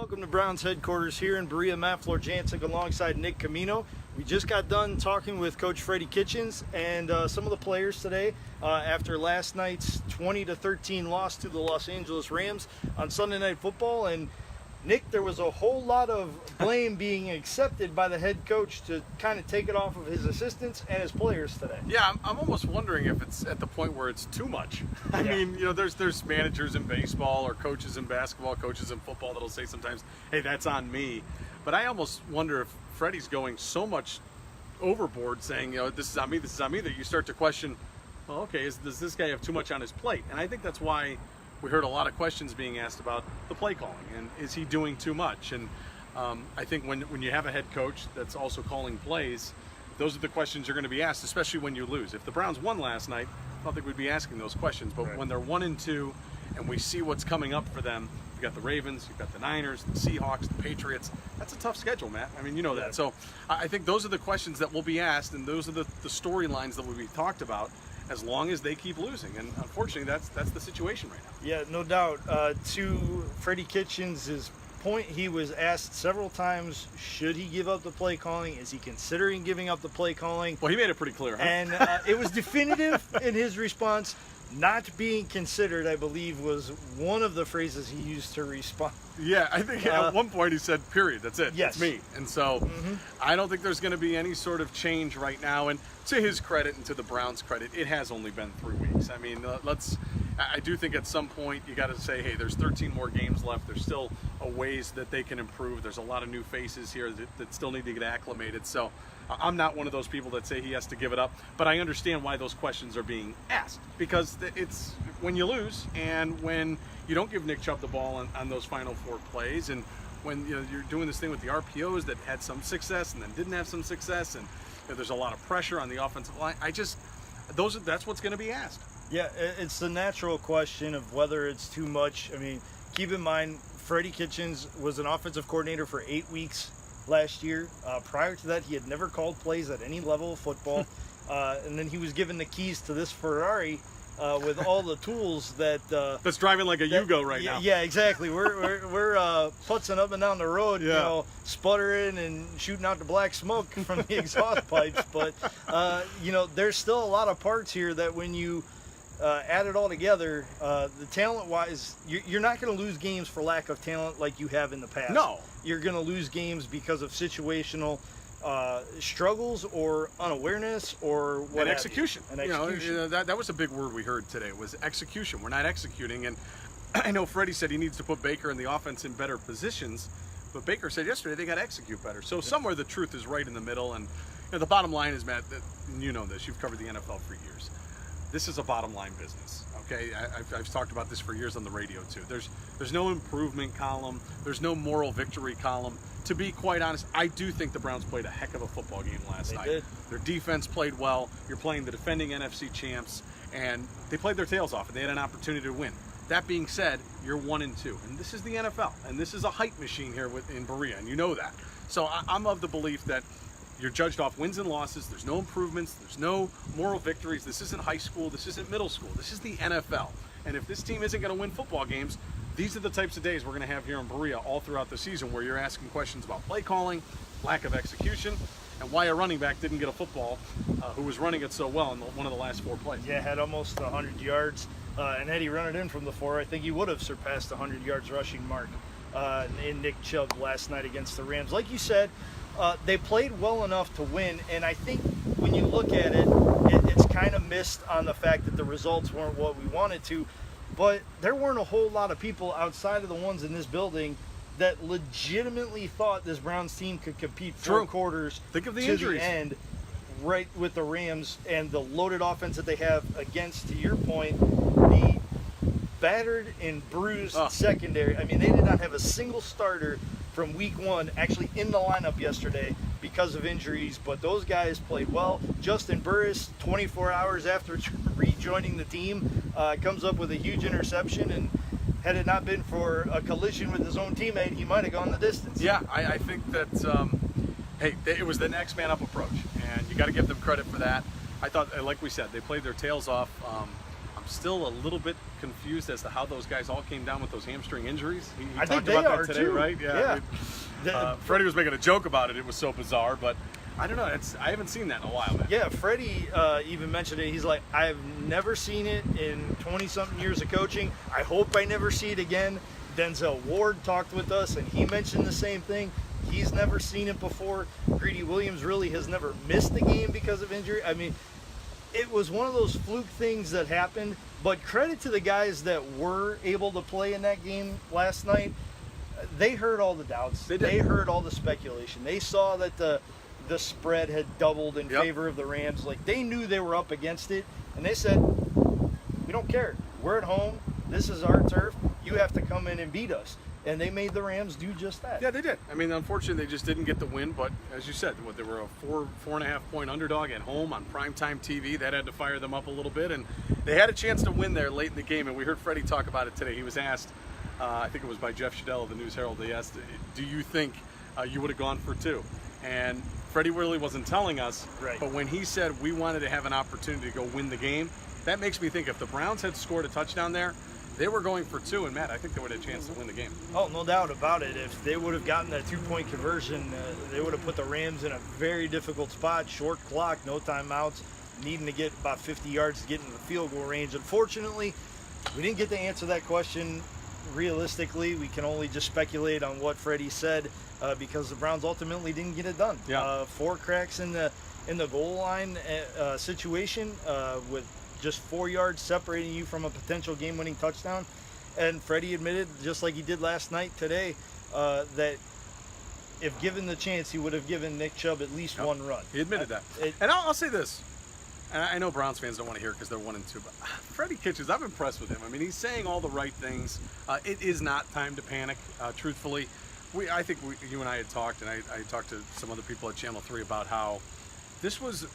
Welcome to Browns headquarters here in Berea. Matt Florjancic alongside Nick Camino. We just got done talking with Coach Freddie Kitchens and some of the players today after last night's 20-13 loss to the Los Angeles Rams on Sunday Night Football. And Nick, there was a whole lot of blame being accepted by the head coach to kind of take it off of his assistants and his players today. Yeah, I'm almost wondering if it's at the point where it's too much. I mean, you know, there's managers in baseball or coaches in basketball, coaches in football that'll say sometimes, hey, that's on me. But I almost wonder if Freddie's going so much overboard saying, you know, this is on me, that you start to question, well, okay, does this guy have too much on his plate? And I think that's why we heard a lot of questions being asked about the play calling and is he doing too much? And I think when you have a head coach that's also calling plays, those are the questions you're going to be asked, especially when you lose. If the Browns won last night, I don't think we'd be asking those questions. But when they're 1-2 and we see what's coming up for them, you've got the Ravens, you've got the Niners, the Seahawks, the Patriots. That's a tough schedule, Matt. I mean, you know that. So I think those are the questions that will be asked, and those are the storylines that will be talked about as long as they keep losing. And unfortunately, that's the situation right now. Yeah, no doubt. To Freddie Kitchens' point, he was asked several times, should he give up the play calling? Is he considering giving up the play calling? Well, he made it pretty clear, huh? And it was definitive in his response. Not being considered, I believe, was one of the phrases he used to respond. Yeah, I think at one point he said, period, that's it, yes. It's me. And so I don't think there's going to be any sort of change right now. And to his credit and to the Browns' credit, it has only been 3 weeks. I mean, I do think at some point you got to say, hey, there's 13 more games left. There's still a ways that they can improve. There's a lot of new faces here that still need to get acclimated. So I'm not one of those people that say he has to give it up, but I understand why those questions are being asked, because it's when you lose and when you don't give Nick Chubb the ball on those final 4 plays, and when you're doing this thing with the RPOs that had some success and then didn't have some success, and there's a lot of pressure on the offensive line. That's what's going to be asked. Yeah, it's the natural question of whether it's too much. I mean, keep in mind, Freddie Kitchens was an offensive coordinator for 8 weeks last year. Prior to that, he had never called plays at any level of football. And then he was given the keys to this Ferrari with all the tools that's driving like a Yugo right now. Yeah, exactly. We're putzing up and down the road, you know, sputtering and shooting out the black smoke from the exhaust pipes. But you know, there's still a lot of parts here that when you add it all together, the talent-wise, you're not going to lose games for lack of talent like you have in the past. No. You're going to lose games because of situational struggles or unawareness or what. And execution. You know, that was a big word we heard today, was execution. We're not executing. And I know Freddie said he needs to put Baker and the offense in better positions, but Baker said yesterday they got to execute better. So somewhere the truth is right in the middle. And the bottom line is, Matt, you know this, you've covered the NFL for years. This is a bottom line business, okay? I've talked about this for years on the radio too. There's no improvement column. There's no moral victory column. To be quite honest, I do think the Browns played a heck of a football game last night. Did. Their defense played well. You're playing the defending NFC champs, and they played their tails off, and they had an opportunity to win. That being said, you're 1-2, and this is the NFL, and this is a hype machine here in Berea, and you know that. So I'm of the belief that you're judged off wins and losses. There's no improvements. There's no moral victories. This isn't high school. This isn't middle school. This is the NFL. And if this team isn't going to win football games, these are the types of days we're going to have here in Berea all throughout the season, where you're asking questions about play calling, lack of execution, and why a running back didn't get a football who was running it so well in one of the last 4 plays. Yeah, had almost 100 yards. And had he run it in from the 4, I think he would have surpassed the 100 yards rushing mark in Nick Chubb last night against the Rams. Like you said, they played well enough to win, and I think when you look at it, it's kind of missed on the fact that the results weren't what we wanted to, but there weren't a whole lot of people outside of the ones in this building that legitimately thought this Browns team could compete 4 quarters Think of the to injuries. the end, right with the Rams and the loaded offense that they have against, to your point, the battered and bruised secondary. I mean, they did not have a single starter from week 1 actually in the lineup yesterday because of injuries, but those guys played well. Justin Burris, 24 hours after rejoining the team, comes up with a huge interception, and had it not been for a collision with his own teammate, he might have gone the distance. Yeah, I think that, hey, it was the next man up approach, and you got to give them credit for that. I thought, like we said, they played their tails off. I'm I'm still a little bit confused as to how those guys all came down with those hamstring injuries. He I think talked they about are that today, too. right? Yeah. Freddie was making a joke about it. It was so bizarre, but I don't know. I haven't seen that in a while, man. Yeah, Freddie even mentioned it. He's like, I've never seen it in 20-something years of coaching. I hope I never see it again. Denzel Ward talked with us, and he mentioned the same thing. He's never seen it before. Greedy Williams really has never missed a game because of injury. I mean, it was one of those fluke things that happened, but credit to the guys that were able to play in that game last night. They heard all the doubts. They heard all the speculation. They saw that the spread had doubled in favor of the Rams. Like, they knew they were up against it, and they said, we don't care. We're at home. This is our turf. You have to come in and beat us. And they made the Rams do just that. Yeah, they did. I mean, unfortunately, they just didn't get the win. But as you said, they were a 4.5 point underdog at home on primetime TV. That had to fire them up a little bit. And they had a chance to win there late in the game. And we heard Freddie talk about it today. He was asked, I think it was by Jeff Shadell of the News Herald, he asked, do you think you would have gone for 2? And Freddie really wasn't telling us. Right. But when he said we wanted to have an opportunity to go win the game, that makes me think if the Browns had scored a touchdown there, they were going for 2, and Matt, I think they would have a chance to win the game. Oh, no doubt about it. If they would have gotten that 2-point conversion, they would have put the Rams in a very difficult spot. Short clock, no timeouts, needing to get about 50 yards to get into the field goal range. Unfortunately, we didn't get to answer that question realistically. We can only just speculate on what Freddie said because the Browns ultimately didn't get it done. Yeah. 4 cracks in the goal line situation with just 4 yards separating you from a potential game-winning touchdown. And Freddie admitted, just like he did last night today, that if given the chance, he would have given Nick Chubb at least one run. He admitted that. And I'll say this, and I know Browns fans don't want to hear it because they're 1-2, but Freddie Kitchens, I'm impressed with him. I mean, he's saying all the right things. It is not time to panic, truthfully. I think you and I had talked, and I talked to some other people at Channel 3 about how these first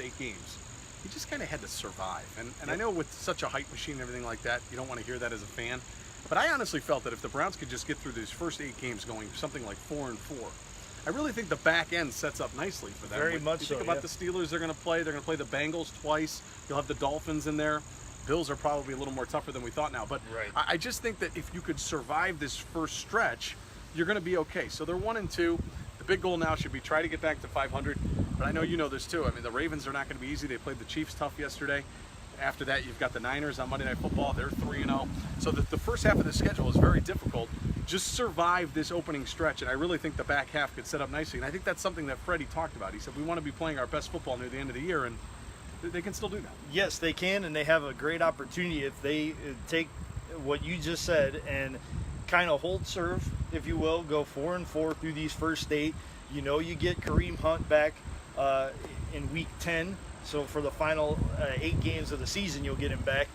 8 games, he just kind of had to survive. And I know with such a hype machine and everything like that, you don't want to hear that as a fan. But I honestly felt that if the Browns could just get through these first 8 games going something like 4-4, I really think the back end sets up nicely for them. Very much so. Think about the Steelers they're going to play. They're going to play the Bengals twice. You'll have the Dolphins in there. Bills are probably a little more tougher than we thought now. But I just think that if you could survive this first stretch, you're going to be okay. So they're 1-2. The big goal now should be try to get back to 500. But I know you know this too. I mean, the Ravens are not going to be easy. They played the Chiefs tough yesterday. After that, you've got the Niners on Monday Night Football. They're 3-0. So the first half of the schedule is very difficult. Just survive this opening stretch, and I really think the back half could set up nicely. And I think that's something that Freddie talked about. He said, we want to be playing our best football near the end of the year, and they can still do that. Yes, they can, and they have a great opportunity if they take what you just said and kind of hold serve, if you will, go 4-4 through these first 8. You know, you get Kareem Hunt back in week 10. So for the final 8 games of the season, you'll get him back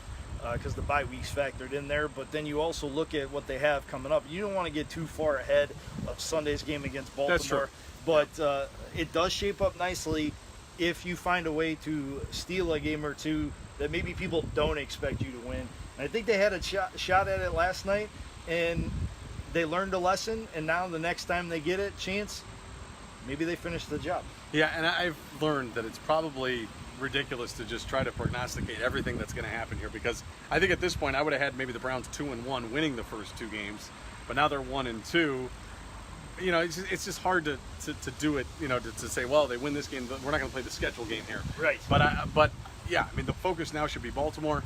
because the bye week's factored in there. But then you also look at what they have coming up. You don't want to get too far ahead of Sunday's game against Baltimore. That's true. But it does shape up nicely if you find a way to steal a game or two that maybe people don't expect you to win. And I think they had a shot at it last night, and they learned a lesson. And now the next time they get a chance, maybe they finish the job. Yeah, and I've learned that it's probably ridiculous to just try to prognosticate everything that's going to happen here, because I think at this point I would have had maybe the Browns 2-1 winning the first 2 games, but now they're 1-2. You know, it's just hard to do it, you know, to say, well, they win this game, but we're not going to play the schedule game here. Right. But yeah, I mean, the focus now should be Baltimore.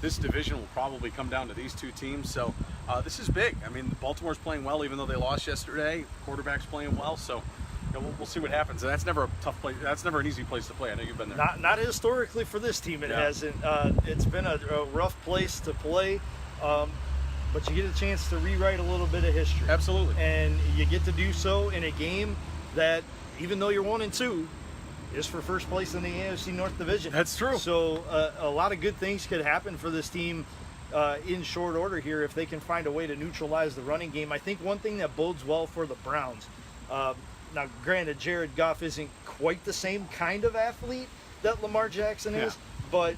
This division will probably come down to these 2 teams, so this is big. I mean, Baltimore's playing well, even though they lost yesterday. Quarterback's playing well, so we'll see what happens. And that's never a tough place. That's never an easy place to play. I know you've been there. Not historically for this team. It hasn't. It's been a rough place to play, but you get a chance to rewrite a little bit of history. Absolutely. And you get to do so in a game that, even though you're 1-2, is for first place in the AFC North Division. That's true. So a lot of good things could happen for this team in short order here if they can find a way to neutralize the running game. I think one thing that bodes well for the Browns. Now, granted, Jared Goff isn't quite the same kind of athlete that Lamar Jackson is, but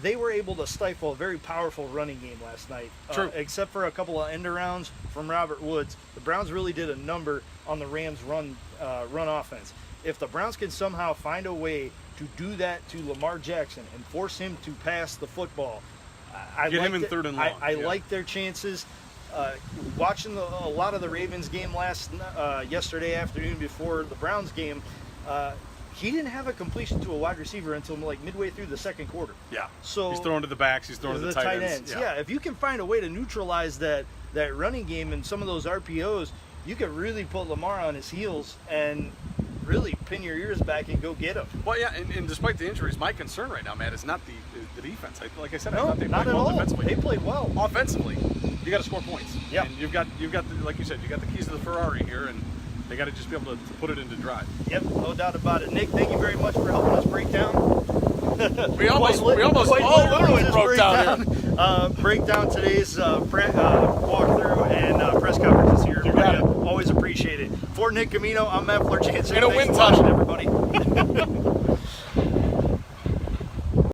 they were able to stifle a very powerful running game last night. True. Except for a couple of end-arounds from Robert Woods, the Browns really did a number on the Rams' run offense. if the Browns can somehow find a way to do that to Lamar Jackson and force him to pass the football, I Get like him in third and long. I like their chances. Watching a lot of the Ravens game yesterday afternoon before the Browns game, he didn't have a completion to a wide receiver until like midway through the second quarter. Yeah. So he's throwing to the backs. He's throwing to the tight ends. Yeah. If you can find a way to neutralize that running game and some of those RPOs, you could really put Lamar on his heels and really pin your ears back and go get him. Well, yeah, and despite the injuries, my concern right now, Matt, is not the defense. Like I said, I No, thought they not played at well all. defensively. They played well. Offensively, you got to score points. Yeah. And you've got the, like you said, you got the keys to the Ferrari here, and they got to just be able to put it into drive. Yep, no doubt about it. Nick, thank you very much for helping us break down. We almost literally broke down here. Break down today's walkthrough and press conferences here. You got it. Always appreciate it. For Nick Camino, I'm Matt Florjancic. In a Thanks wind for watching, tunnel. everybody.